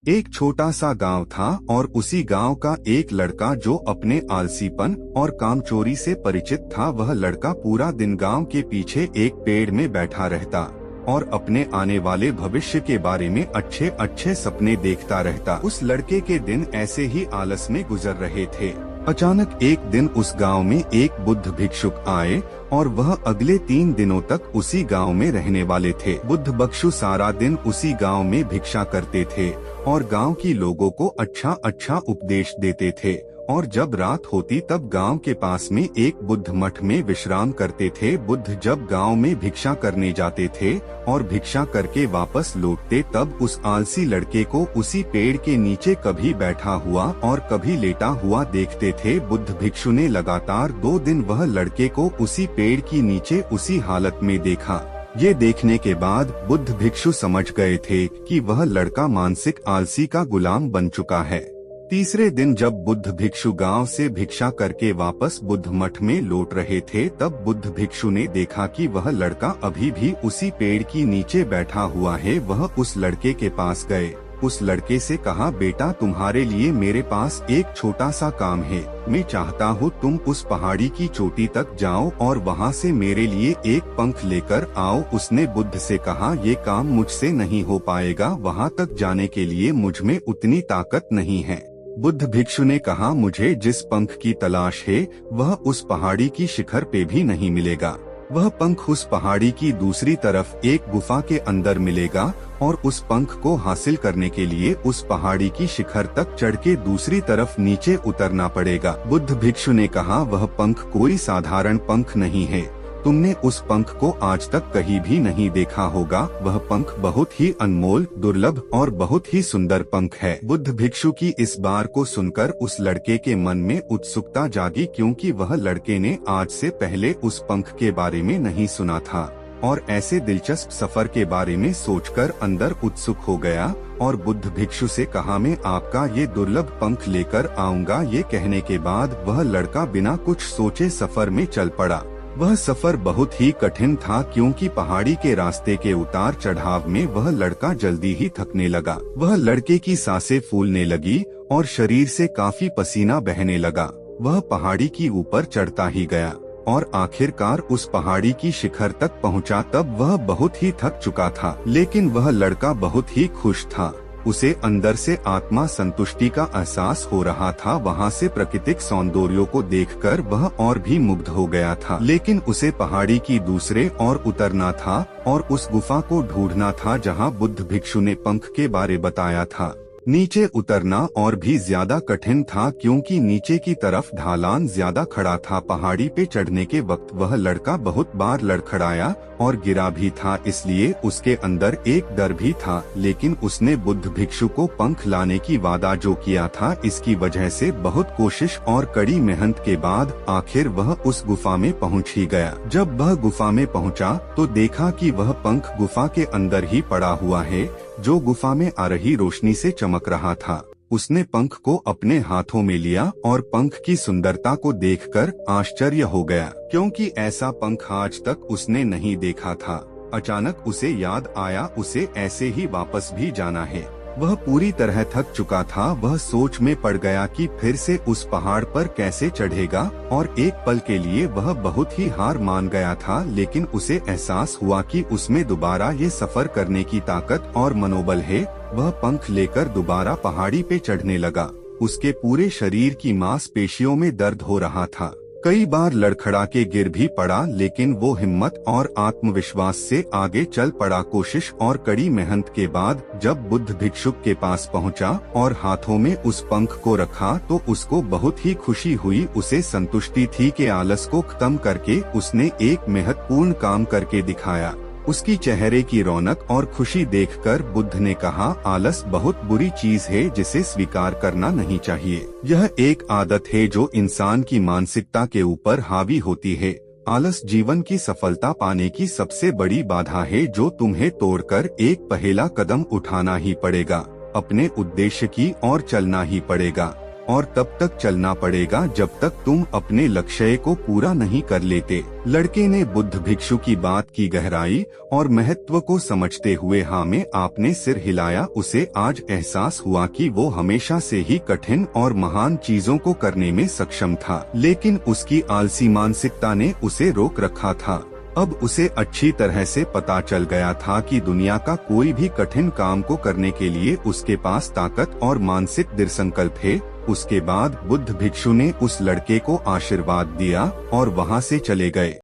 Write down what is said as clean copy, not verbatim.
एक छोटा सा गांव था और उसी गांव का एक लड़का जो अपने आलसीपन और कामचोरी से परिचित था। वह लड़का पूरा दिन गांव के पीछे एक पेड़ में बैठा रहता और अपने आने वाले भविष्य के बारे में अच्छे अच्छे सपने देखता रहता। उस लड़के के दिन ऐसे ही आलस में गुजर रहे थे। अचानक एक दिन उस गांव में एक बुद्ध भिक्षुक आए और वह अगले 3 दिनों तक उसी गांव में रहने वाले थे। बुद्ध भिक्षु सारा दिन उसी गांव में भिक्षा करते थे और गांव की लोगों को अच्छा अच्छा उपदेश देते थे। और जब रात होती तब गांव के पास में एक बुद्ध मठ में विश्राम करते थे। बुद्ध जब गांव में भिक्षा करने जाते थे और भिक्षा करके वापस लौटते तब उस आलसी लड़के को उसी पेड़ के नीचे कभी बैठा हुआ और कभी लेटा हुआ देखते थे। बुद्ध भिक्षु ने लगातार 2 दिन वह लड़के को उसी पेड़ की नीचे उसी हालत में देखा। ये देखने के बाद बुद्ध भिक्षु समझ गए थे कि वह लड़का मानसिक आलसी का गुलाम बन चुका है। तीसरे दिन जब बुद्ध भिक्षु गांव से भिक्षा करके वापस बुद्ध मठ में लौट रहे थे तब बुद्ध भिक्षु ने देखा कि वह लड़का अभी भी उसी पेड़ की नीचे बैठा हुआ है। वह उस लड़के के पास गए, उस लड़के से कहा, बेटा तुम्हारे लिए मेरे पास एक छोटा सा काम है। मैं चाहता हूँ तुम उस पहाड़ी की चोटी तक जाओ और वहाँ से मेरे लिए एक पंख लेकर आओ। उसने बुद्ध से कहा, ये काम मुझसे नहीं हो पाएगा, वहाँ तक जाने के लिए मुझ में उतनी ताकत नहीं है। बुद्ध भिक्षु ने कहा, मुझे जिस पंख की तलाश है वह उस पहाड़ी की शिखर पे भी नहीं मिलेगा। वह पंख उस पहाड़ी की दूसरी तरफ एक गुफा के अंदर मिलेगा और उस पंख को हासिल करने के लिए उस पहाड़ी की शिखर तक चढ़ के दूसरी तरफ नीचे उतरना पड़ेगा। बुद्ध भिक्षु ने कहा, वह पंख कोई साधारण पंख नहीं है, तुमने उस पंख को आज तक कहीं भी नहीं देखा होगा। वह पंख बहुत ही अनमोल, दुर्लभ और बहुत ही सुंदर पंख है। बुद्ध भिक्षु की इस बार को सुनकर उस लड़के के मन में उत्सुकता जागी, क्योंकि वह लड़के ने आज से पहले उस पंख के बारे में नहीं सुना था और ऐसे दिलचस्प सफर के बारे में सोचकर अंदर उत्सुक हो गया और बुद्ध भिक्षु से कहा, मैं आपका ये दुर्लभ पंख लेकर आऊंगा। ये कहने के बाद वह लड़का बिना कुछ सोचे सफर में चल पड़ा। वह सफर बहुत ही कठिन था, क्योंकि पहाड़ी के रास्ते के उतार चढ़ाव में वह लड़का जल्दी ही थकने लगा। वह लड़के की सांसें फूलने लगी और शरीर से काफी पसीना बहने लगा। वह पहाड़ी की ऊपर चढ़ता ही गया और आखिरकार उस पहाड़ी की शिखर तक पहुंचा। तब वह बहुत ही थक चुका था, लेकिन वह लड़का बहुत ही खुश था। उसे अंदर से आत्मा संतुष्टि का एहसास हो रहा था। वहाँ से प्राकृतिक सौंदर्यों को देखकर वह और भी मुग्ध हो गया था। लेकिन उसे पहाड़ी की दूसरे ओर उतरना था और उस गुफा को ढूंढना था जहाँ बुद्ध भिक्षु ने पंख के बारे बताया था। नीचे उतरना और भी ज्यादा कठिन था, क्योंकि नीचे की तरफ ढलान ज्यादा खड़ा था। पहाड़ी पे चढ़ने के वक्त वह लड़का बहुत बार लड़खड़ाया और गिरा भी था, इसलिए उसके अंदर एक डर भी था। लेकिन उसने बुद्ध भिक्षु को पंख लाने की वादा जो किया था, इसकी वजह से बहुत कोशिश और कड़ी मेहनत के बाद आखिर वह उस गुफा में पहुंच ही गया। जब वह गुफा में पहुंचा तो देखा कि वह पंख गुफा के अंदर ही पड़ा हुआ है, जो गुफा में आ रही रोशनी से चमक रहा था। उसने पंख को अपने हाथों में लिया और पंख की सुंदरता को देखकर आश्चर्य हो गया, क्योंकि ऐसा पंख आज तक उसने नहीं देखा था। अचानक उसे याद आया, उसे ऐसे ही वापस भी जाना है। वह पूरी तरह थक चुका था। वह सोच में पड़ गया कि फिर से उस पहाड़ पर कैसे चढ़ेगा और एक पल के लिए वह बहुत ही हार मान गया था। लेकिन उसे एहसास हुआ कि उसमें दोबारा ये सफर करने की ताकत और मनोबल है। वह पंख लेकर दोबारा पहाड़ी पे चढ़ने लगा। उसके पूरे शरीर की मांसपेशियों में दर्द हो रहा था। कई बार लड़खड़ा के गिर भी पड़ा, लेकिन वो हिम्मत और आत्मविश्वास से आगे चल पड़ा। कोशिश और कड़ी मेहनत के बाद जब बुद्ध भिक्षुक के पास पहुंचा और हाथों में उस पंख को रखा तो उसको बहुत ही खुशी हुई। उसे संतुष्टि थी कि आलस को खत्म करके उसने एक महत्वपूर्ण काम करके दिखाया। उसकी चेहरे की रौनक और खुशी देखकर बुद्ध ने कहा, आलस बहुत बुरी चीज है जिसे स्वीकार करना नहीं चाहिए। यह एक आदत है जो इंसान की मानसिकता के ऊपर हावी होती है। आलस जीवन की सफलता पाने की सबसे बड़ी बाधा है, जो तुम्हें तोड़कर एक पहला कदम उठाना ही पड़ेगा। अपने उद्देश्य की ओर चलना ही पड़ेगा और तब तक चलना पड़ेगा जब तक तुम अपने लक्ष्य को पूरा नहीं कर लेते। लड़के ने बुद्ध भिक्षु की बात की गहराई और महत्व को समझते हुए हाँ में आपने सिर हिलाया। उसे आज एहसास हुआ कि वो हमेशा से ही कठिन और महान चीजों को करने में सक्षम था, लेकिन उसकी आलसी मानसिकता ने उसे रोक रखा था। अब उसे अच्छी तरह से पता चल गया था कि दुनिया का कोई भी कठिन काम को करने के लिए उसके पास ताकत और मानसिक दृढ़ संकल्प है। उसके बाद बुद्ध भिक्षु ने उस लड़के को आशीर्वाद दिया और वहां से चले गए।